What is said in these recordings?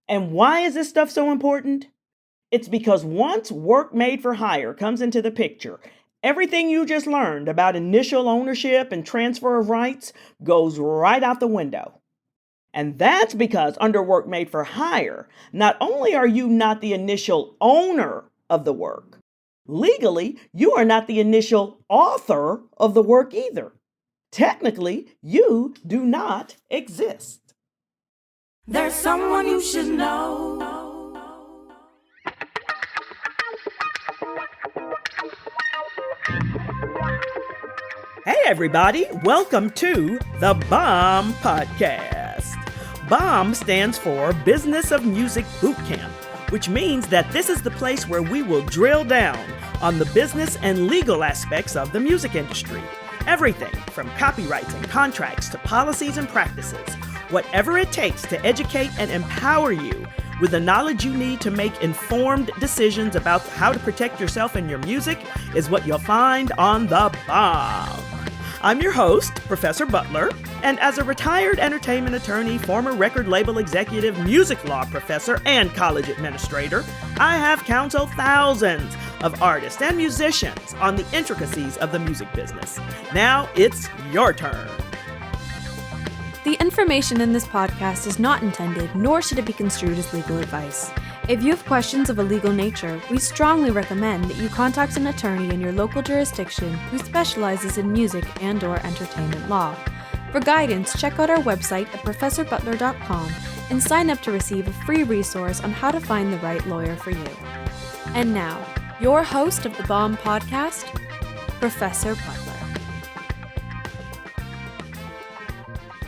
And why is this stuff so important? It's because once work made for hire comes into the picture, everything you just learned about initial ownership and transfer of rights goes right out the window. And that's because under work made for hire, not only are you not the initial owner of the work, legally, you are not the initial author of the work either. Technically, you do not exist. There's someone you should know. Hey everybody, welcome to the BOM Podcast. BOM stands for Business of Music Bootcamp, which means that this is the place where we will drill down on the business and legal aspects of the music industry. Everything from copyrights and contracts to policies and practices. Whatever it takes to educate and empower you with the knowledge you need to make informed decisions about how to protect yourself and your music is what you'll find on the BOM. I'm your host, Professor Butler, and as a retired entertainment attorney, former record label executive, music law professor, and college administrator, I have counseled thousands of artists and musicians on the intricacies of the music business. Now it's your turn. The information in this podcast is not intended, nor should it be construed as legal advice. If you have questions of a legal nature, we strongly recommend that you contact an attorney in your local jurisdiction who specializes in music and/or entertainment law. For guidance, check out our website at professorbutler.com and sign up to receive a free resource on how to find the right lawyer for you. And now, your host of the BOM Podcast, Professor Butler.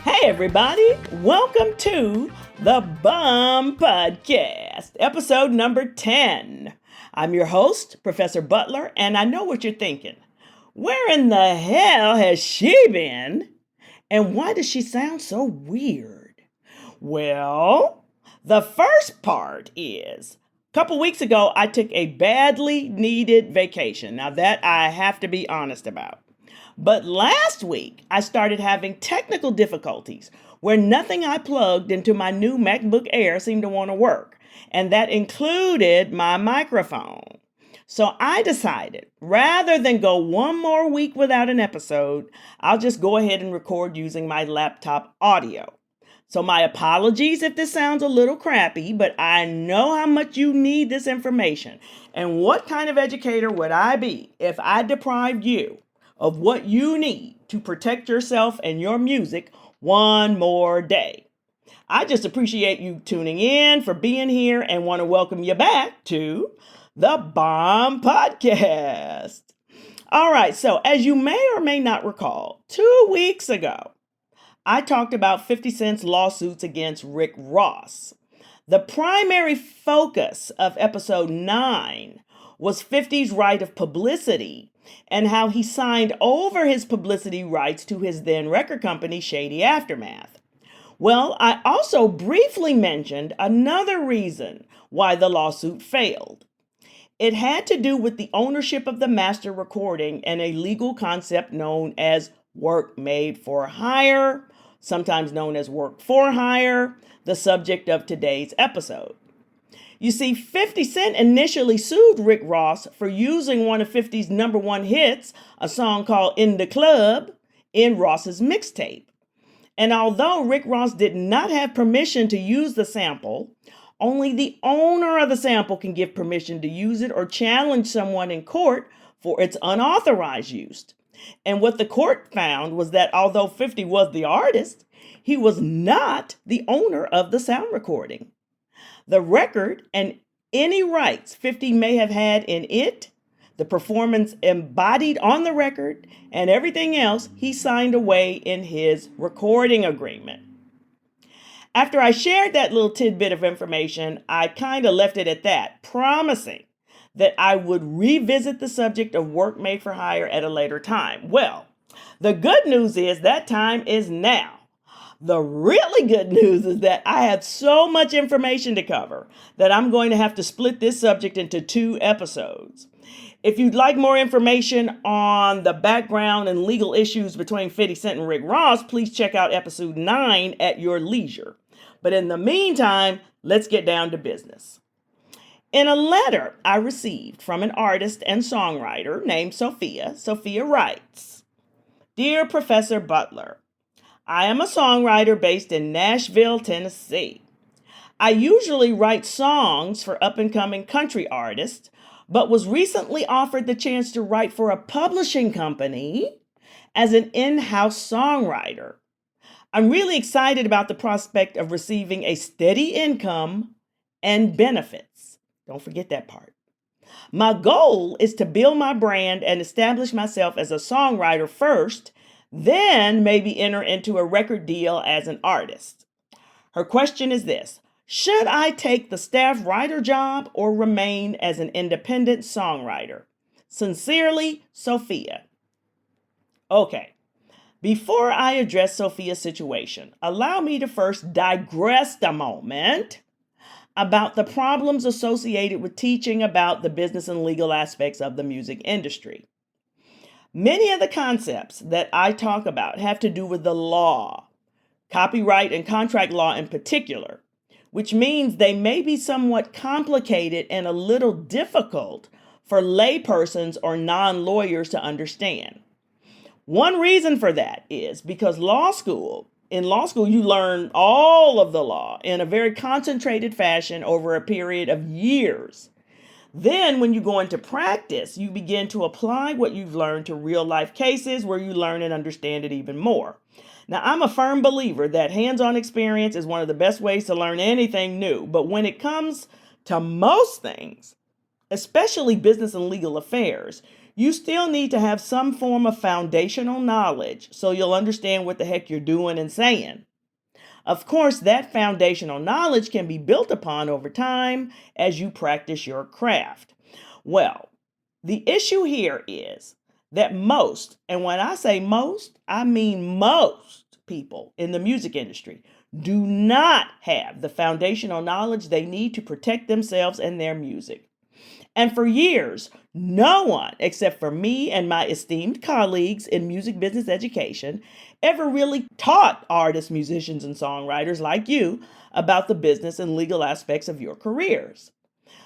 Hey everybody, welcome to the BOM Podcast, episode number 10. I'm your host, Professor Butler, and I know what you're thinking. Where in the hell has she been? And why does she sound so weird? Well, the first part is, a couple weeks ago, I took a badly needed vacation. Now that I have to be honest about. But last week, I started having technical difficulties where nothing I plugged into my new MacBook Air seemed to want to work, and that included my microphone. So I decided, rather than go one more week without an episode, I'll just go ahead and record using my laptop audio. So my apologies if this sounds a little crappy, but I know how much you need this information. And what kind of educator would I be if I deprived you of what you need to protect yourself and your music one more day? I just appreciate you tuning in, for being here, and want to welcome you back to the BOM Podcast. All right, so as you may or may not recall, 2 weeks ago, I talked about 50 Cent's lawsuits against Rick Ross. The primary focus of episode 9 was 50's right of publicity and how he signed over his publicity rights to his then record company, Shady Aftermath. Well, I also briefly mentioned another reason why the lawsuit failed. It had to do with the ownership of the master recording and a legal concept known as work made for hire, sometimes known as work for hire, the subject of today's episode. You see, 50 Cent initially sued Rick Ross for using one of 50's number one hits, a song called In the Club, in Ross's mixtape. And although Rick Ross did not have permission to use the sample, only the owner of the sample can give permission to use it or challenge someone in court for its unauthorized use. And what the court found was that although 50 was the artist, he was not the owner of the sound recording. The record and any rights 50 may have had in it, the performance embodied on the record, and everything else he signed away in his recording agreement. After I shared that little tidbit of information, I kind of left it at that, promising that I would revisit the subject of work made for hire at a later time. Well, the good news is that time is now. The really good news is that I have so much information to cover that I'm going to have to split this subject into 2 episodes. If you'd like more information on the background and legal issues between 50 Cent and Rick Ross, please check out episode 9 at your leisure. But in the meantime, let's get down to business. In a letter I received from an artist and songwriter named Sophia, Sophia writes, "Dear Professor Butler, I am a songwriter based in Nashville, Tennessee. I usually write songs for up-and-coming country artists, but was recently offered the chance to write for a publishing company as an in-house songwriter. I'm really excited about the prospect of receiving a steady income and benefits." Don't forget that part. "My goal is to build my brand and establish myself as a songwriter first, then maybe enter into a record deal as an artist. Her question is this: should I take the staff writer job or remain as an independent songwriter? Sincerely, Sophia." Okay, before I address Sophia's situation, allow me to first digress a moment about the problems associated with teaching about the business and legal aspects of the music industry. Many of the concepts that I talk about have to do with the law, copyright and contract law in particular, which means they may be somewhat complicated and a little difficult for laypersons or non-lawyers to understand. One reason for that is because in law school, you learn all of the law in a very concentrated fashion over a period of years. Then when you go into practice, you begin to apply what you've learned to real life cases where you learn and understand it even more. Now, I'm a firm believer that hands-on experience is one of the best ways to learn anything new. But when it comes to most things, especially business and legal affairs, you still need to have some form of foundational knowledge so you'll understand what the heck you're doing and saying. Of course, that foundational knowledge can be built upon over time as you practice your craft. Well, the issue here is that most, and when I say most, I mean most people in the music industry do not have the foundational knowledge they need to protect themselves and their music. And for years, no one, except for me and my esteemed colleagues in music business education, ever really taught artists, musicians, and songwriters like you about the business and legal aspects of your careers.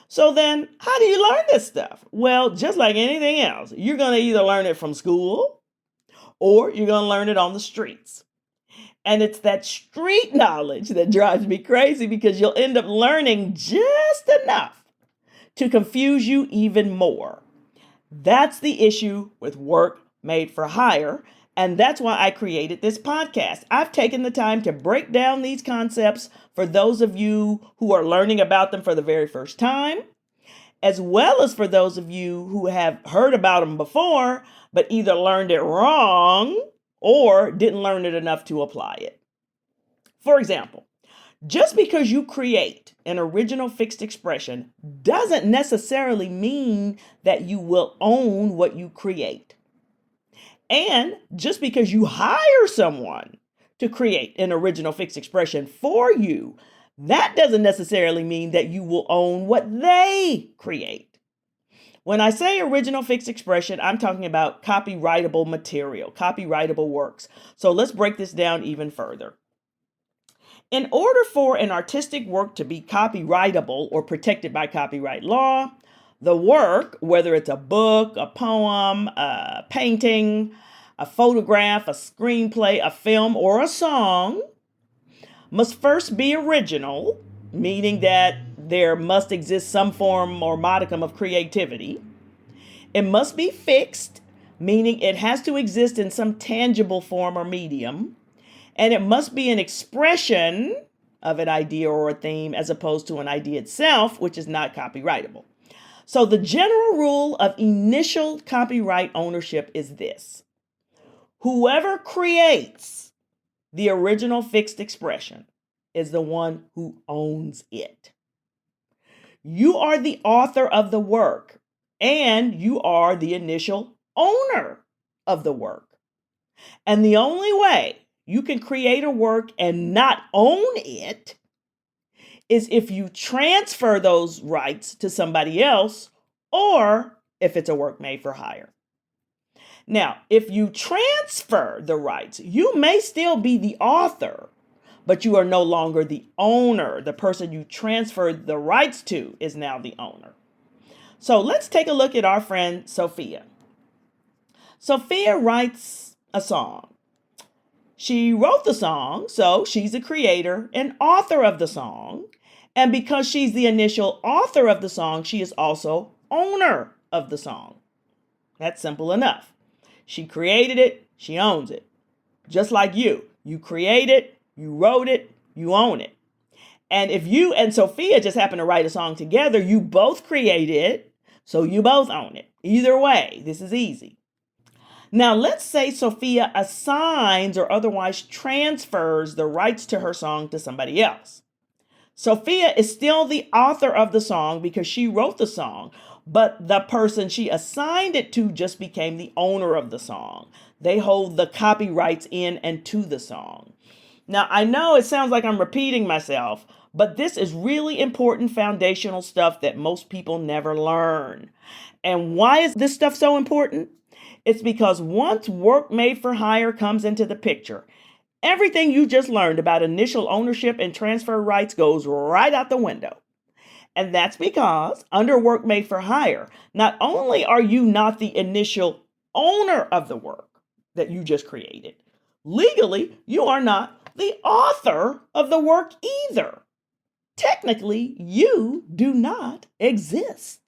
So then, how do you learn this stuff? Well, just like anything else, you're going to either learn it from school or you're going to learn it on the streets. And it's that street knowledge that drives me crazy because you'll end up learning just enough to confuse you even more. That's the issue with work made for hire, and that's why I created this podcast. I've taken the time to break down these concepts for those of you who are learning about them for the very first time, as well as for those of you who have heard about them before, but either learned it wrong or didn't learn it enough to apply it. For example, just because you create an original fixed expression doesn't necessarily mean that you will own what you create. And just because you hire someone to create an original fixed expression for you, that doesn't necessarily mean that you will own what they create. When I say original fixed expression, I'm talking about copyrightable material, copyrightable works. So let's break this down even further. In order for an artistic work to be copyrightable or protected by copyright law, the work, whether it's a book, a poem, a painting, a photograph, a screenplay, a film, or a song, must first be original, meaning that there must exist some form or modicum of creativity. It must be fixed, meaning it has to exist in some tangible form or medium. And it must be an expression of an idea or a theme as opposed to an idea itself, which is not copyrightable. So the general rule of initial copyright ownership is this: whoever creates the original fixed expression is the one who owns it. You are the author of the work, and you are the initial owner of the work. And the only way you can create a work and not own it is if you transfer those rights to somebody else, or if it's a work made for hire. Now, if you transfer the rights, you may still be the author, but you are no longer the owner. The person you transferred the rights to is now the owner. So let's take a look at our friend Sophia. Sophia writes a song. She wrote the song, so she's the creator and author of the song. And because she's the initial author of the song, she is also owner of the song. That's simple enough. She created it, she owns it. Just like you. You create it, you wrote it, you own it. And if you and Sophia just happen to write a song together, you both created it, so you both own it. Either way, this is easy. Now, let's say Sophia assigns or otherwise transfers the rights to her song to somebody else. Sophia is still the author of the song because she wrote the song, but the person she assigned it to just became the owner of the song. They hold the copyrights in and to the song. Now, I know it sounds like I'm repeating myself, but this is really important foundational stuff that most people never learn. And why is this stuff so important? It's because once work made for hire comes into the picture, everything you just learned about initial ownership and transfer rights goes right out the window. And that's because under work made for hire, not only are you not the initial owner of the work that you just created, legally, you are not the author of the work either. Technically, you do not exist.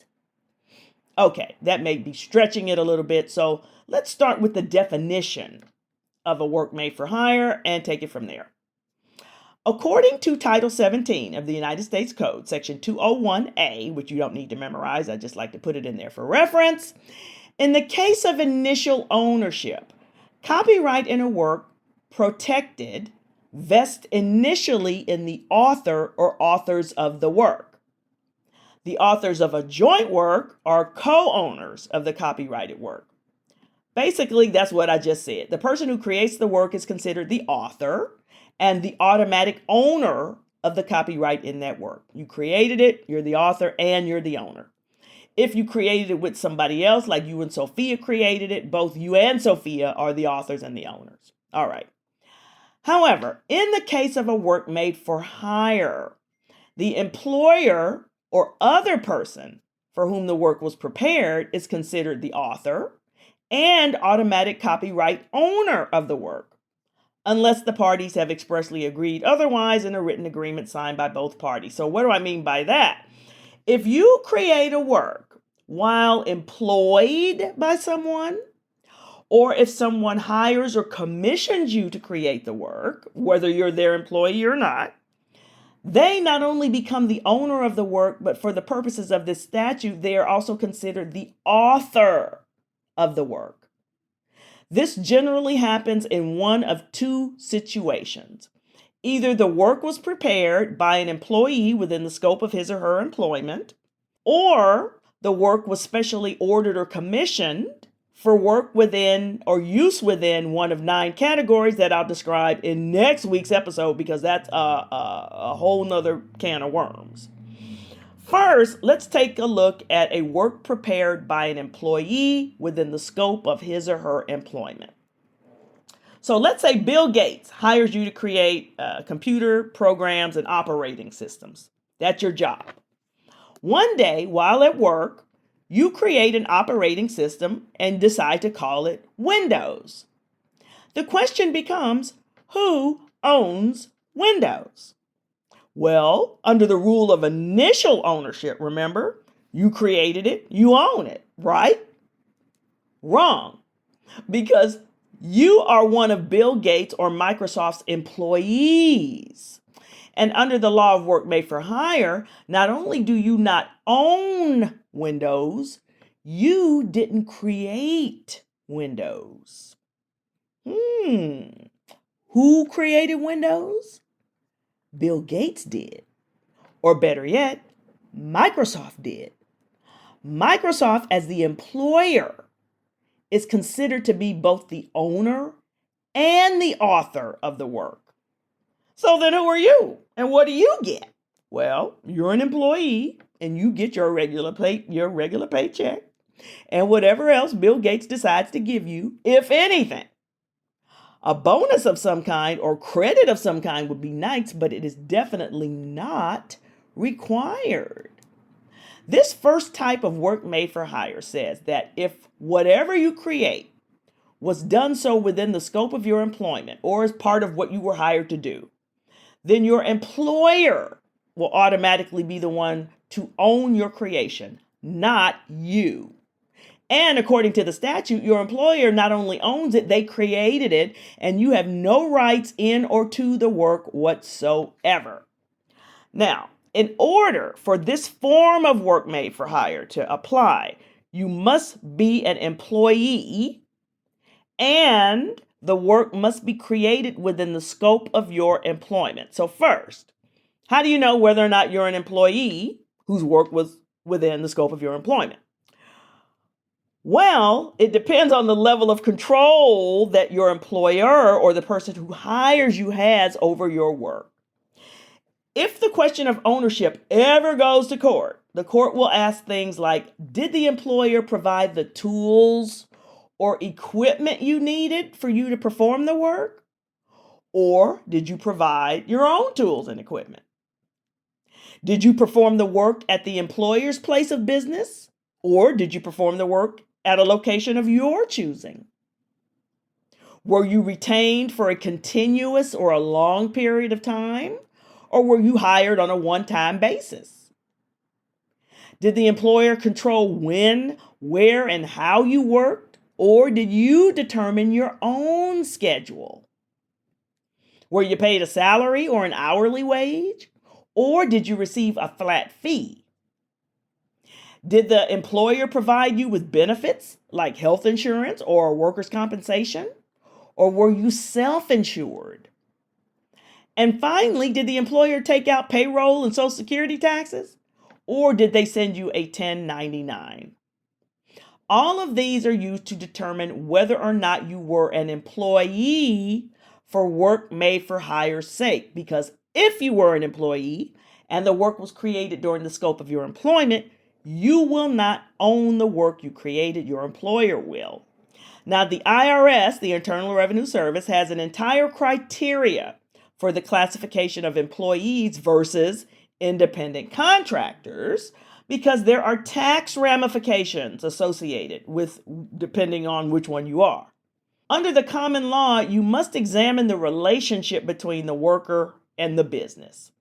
Okay, that may be stretching it a little bit, so let's start with the definition of a work made for hire and take it from there. According to Title 17 of the United States Code, Section 201A, which you don't need to memorize, I just like to put it in there for reference, in the case of initial ownership, copyright in a work protected vests initially in the author or authors of the work. The authors of a joint work are co-owners of the copyrighted work. Basically, that's what I just said. The person who creates the work is considered the author and the automatic owner of the copyright in that work. You created it, you're the author, and you're the owner. If you created it with somebody else, like you and Sophia created it, both you and Sophia are the authors and the owners. All right. However, in the case of a work made for hire, the employer or other person for whom the work was prepared is considered the author and automatic copyright owner of the work, unless the parties have expressly agreed otherwise in a written agreement signed by both parties. So what do I mean by that? If you create a work while employed by someone, or if someone hires or commissions you to create the work, whether you're their employee or not, they not only become the owner of the work, but for the purposes of this statute, they are also considered the author of the work. This generally happens in one of two situations. Either the work was prepared by an employee within the scope of his or her employment, or the work was specially ordered or commissioned for work within or use within one of 9 categories that I'll describe in next week's episode, because that's a whole nother can of worms. First, let's take a look at a work prepared by an employee within the scope of his or her employment. So let's say Bill Gates hires you to create computer programs and operating systems. That's your job. One day, while at work, you create an operating system and decide to call it Windows. The question becomes, who owns Windows? Well, under the rule of initial ownership, remember, you created it, you own it, right? Wrong, because you are one of Bill Gates or Microsoft's employees. And under the law of work made for hire, not only do you not own Windows, you didn't create Windows. Who created Windows? Bill Gates did. Or better yet, Microsoft did. Microsoft, as the employer, is considered to be both the owner and the author of the work. So then who are you? And what do you get? Well, you're an employee and you get your regular paycheck and whatever else Bill Gates decides to give you, if anything. A bonus of some kind or credit of some kind would be nice, but it is definitely not required. This first type of work made for hire says that if whatever you create was done so within the scope of your employment or as part of what you were hired to do, then your employer will automatically be the one to own your creation, not you. And according to the statute, your employer not only owns it, they created it, and you have no rights in or to the work whatsoever. Now, in order for this form of work made for hire to apply, you must be an employee and the work must be created within the scope of your employment. So first, how do you know whether or not you're an employee whose work was within the scope of your employment? Well, it depends on the level of control that your employer or the person who hires you has over your work. If the question of ownership ever goes to court, the court will ask things like, did the employer provide the tools or equipment you needed for you to perform the work? Or did you provide your own tools and equipment? Did you perform the work at the employer's place of business? Or did you perform the work at a location of your choosing? Were you retained for a continuous or a long period of time? Or were you hired on a one-time basis? Did the employer control when, where, and how you worked? Or did you determine your own schedule? Were you paid a salary or an hourly wage? Or did you receive a flat fee? Did the employer provide you with benefits like health insurance or workers' compensation? Or were you self-insured? And finally, did the employer take out payroll and Social Security taxes? Or did they send you a 1099? All of these are used to determine whether or not you were an employee for work made for hire's sake. Because if you were an employee and the work was created during the scope of your employment, you will not own the work you created, your employer will. Now, the IRS, the Internal Revenue Service, has an entire criteria for the classification of employees versus independent contractors because there are tax ramifications associated with depending on which one you are. Under the common law, you must examine the relationship between the worker and the business.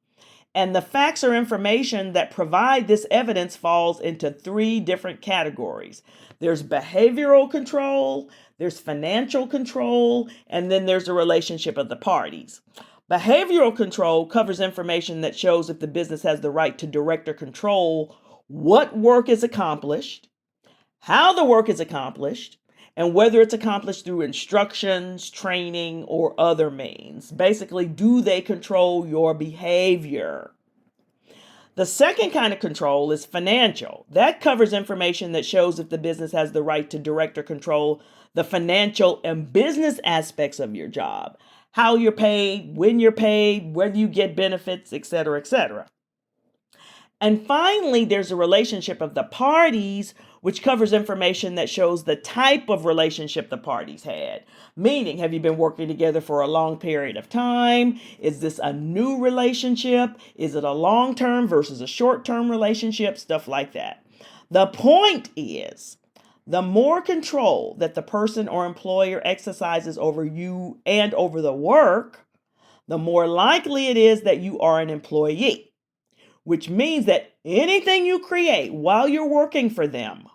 And the facts or information that provide this evidence falls into three different categories. There's behavioral control, there's financial control, and then there's the relationship of the parties. Behavioral control covers information that shows if the business has the right to direct or control what work is accomplished, how the work is accomplished, and whether it's accomplished through instructions, training, or other means. Basically, do they control your behavior? The second kind of control is financial. That covers information that shows if the business has the right to direct or control the financial and business aspects of your job, how you're paid, when you're paid, whether you get benefits, etc., etc. And finally, there's a relationship of the parties, which covers information that shows the type of relationship the parties had. Meaning, have you been working together for a long period of time? Is this a new relationship? Is it a long-term versus a short-term relationship? Stuff like that. The point is, the more control that the person or employer exercises over you and over the work, the more likely it is that you are an employee. Which means that anything you create while you're working for them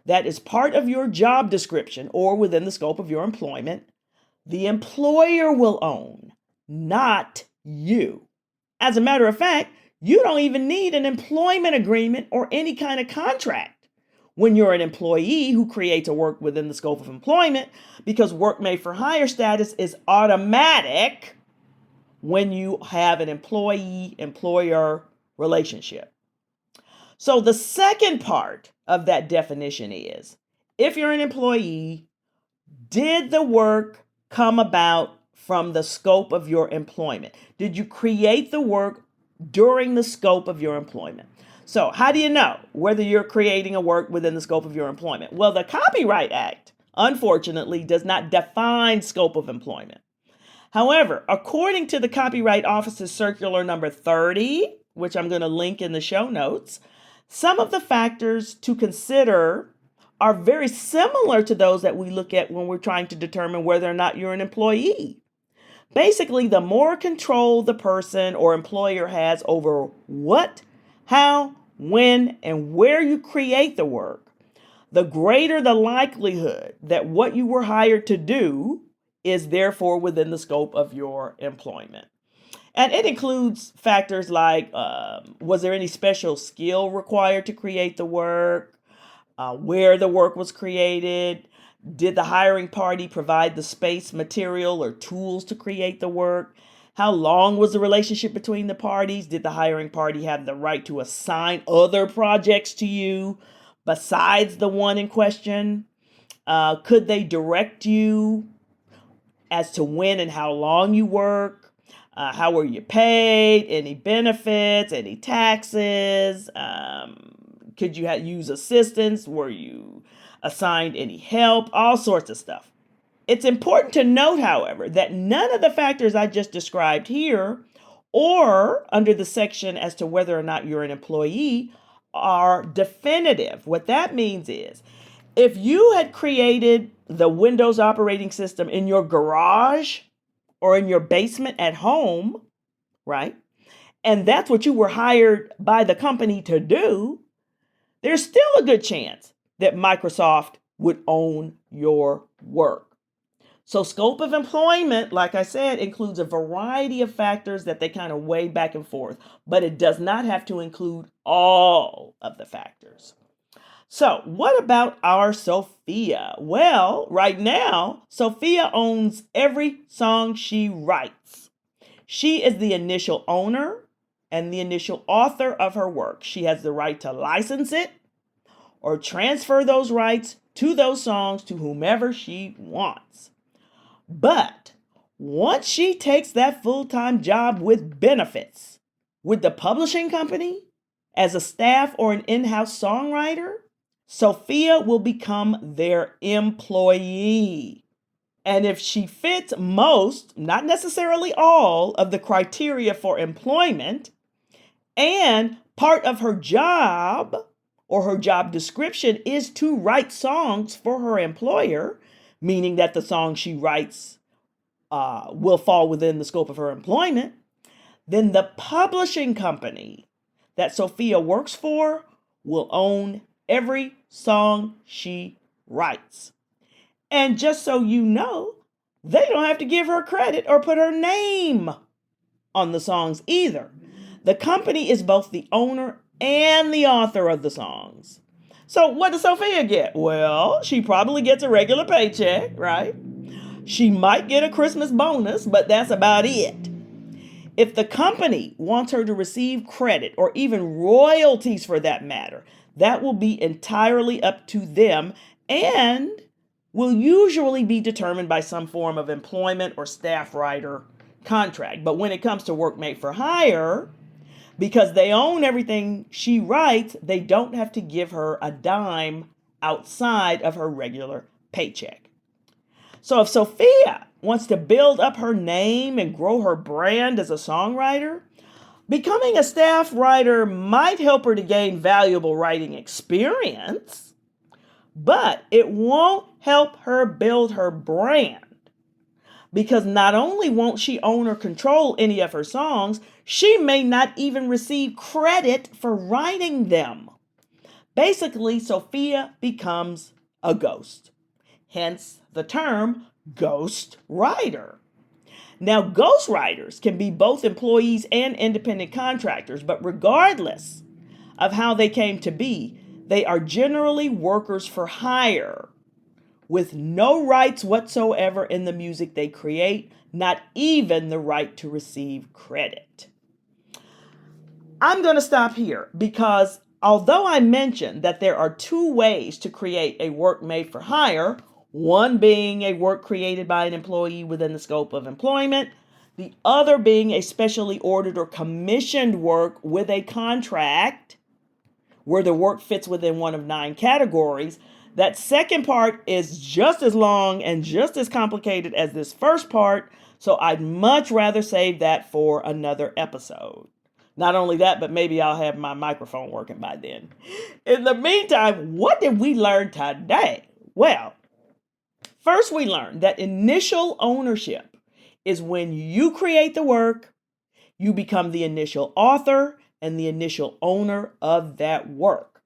that is part of your job description or within the scope of your employment, the employer will own, not you. As a matter of fact, you don't even need an employment agreement or any kind of contract when you're an employee who creates a work within the scope of employment because work made for hire status is automatic when you have an employee-employer relationship. So the second part of that definition is, if you're an employee, did the work come about from the scope of your employment? Did you create the work during the scope of your employment? So how do you know whether you're creating a work within the scope of your employment? Well, the Copyright Act unfortunately, does not define scope of employment. However, according to the Copyright Office's Circular number 30, which I'm going to link in the show notes, some of the factors to consider are very similar to those that we look at when we're trying to determine whether or not you're an employee. Basically, the more control the person or employer has over what, how, when, and where you create the work, the greater the likelihood that what you were hired to do is therefore within the scope of your employment. And it includes factors like, was there any special skill required to create the work? Where the work was created? Did the hiring party provide the space, material, or tools to create the work? How long was the relationship between the parties? Did the hiring party have the right to assign other projects to you besides the one in question? Could they direct you as to when and how long you work? How were you paid? Any benefits? Any taxes? Could you use assistance? Were you assigned any help? All sorts of stuff. It's important to note, however, that none of the factors I just described here or under the section as to whether or not you're an employee are definitive. What that means is if you had created the Windows operating system in your garage or in your basement at home, right? And that's what you were hired by the company to do, there's still a good chance that Microsoft would own your work. So scope of employment, like I said, includes a variety of factors that they kind of weigh back and forth, but it does not have to include all of the factors. So what about our Sophia? Well, right now, Sophia owns every song she writes. She is the initial owner and the initial author of her work. She has the right to license it or transfer those rights to those songs to whomever she wants. But once she takes that full-time job with benefits with the publishing company as a staff or an in-house songwriter, Sophia will become their employee. And if she fits most, not necessarily all, of the criteria for employment, and part of her job or her job description is to write songs for her employer, meaning that the songs she writes will fall within the scope of her employment, then the publishing company that Sophia works for will own every song she writes. And just so you know, they don't have to give her credit or put her name on the songs either. The company is both the owner and the author of the songs. So what does Sophia get? Well, she probably gets a regular paycheck, right? She might get a Christmas bonus, but that's about it. If the company wants her to receive credit or even royalties for that matter, that will be entirely up to them and will usually be determined by some form of employment or staff writer contract. But when it comes to work made for hire, because they own everything she writes, they don't have to give her a dime outside of her regular paycheck. So if Sophia wants to build up her name and grow her brand as a songwriter, becoming a staff writer might help her to gain valuable writing experience, but it won't help her build her brand. Because not only won't she own or control any of her songs, she may not even receive credit for writing them. Basically, Sophia becomes a ghost. Hence the term ghost writer. Now, ghost writers can be both employees and independent contractors, but regardless of how they came to be, they are generally workers for hire with no rights whatsoever in the music they create, not even the right to receive credit. I'm going to stop here because although I mentioned that there are two ways to create a work made for hire, one being a work created by an employee within the scope of employment, the other being a specially ordered or commissioned work with a contract where the work fits within one of 9 categories, That second part is just as long and just as complicated as this first part, so I'd much rather save that for another episode. Not only that, but maybe I'll have my microphone working by then. In the meantime, what did we learn today? Well, first we learned that initial ownership is when you create the work, you become the initial author and the initial owner of that work.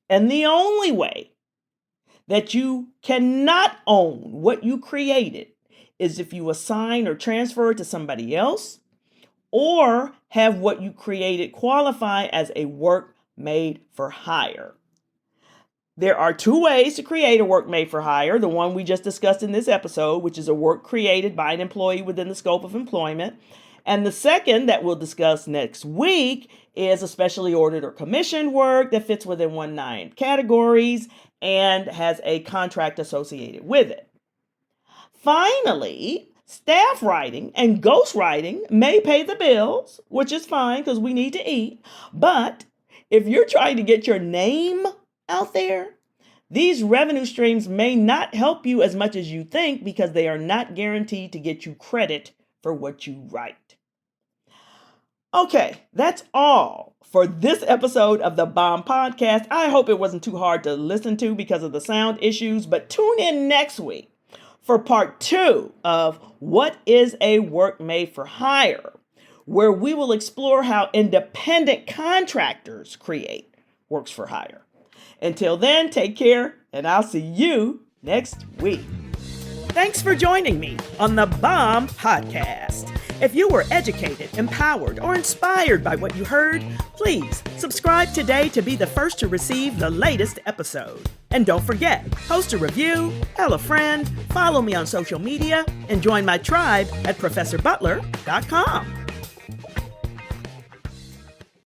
And the only way that you cannot own what you created is if you assign or transfer it to somebody else or have what you created qualify as a work made for hire. There are two ways to create a work made for hire. The one we just discussed in this episode, which is a work created by an employee within the scope of employment. And the second that we'll discuss next week is a specially ordered or commissioned work that fits within 1-9 categories and has a contract associated with it. Finally, staff writing and ghostwriting may pay the bills, which is fine because we need to eat. But if you're trying to get your name out there, these revenue streams may not help you as much as you think because they are not guaranteed to get you credit for what you write. Okay, that's all for this episode of the Bomb Podcast. I hope it wasn't too hard to listen to because of the sound issues, but tune in next week for part 2 of What is a Work Made for Hire, where we will explore how independent contractors create works for hire. Until then, take care, and I'll see you next week. Thanks for joining me on the Bomb Podcast. If you were educated, empowered, or inspired by what you heard, please subscribe today to be the first to receive the latest episode. And don't forget, post a review, tell a friend, follow me on social media, and join my tribe at ProfessorButler.com.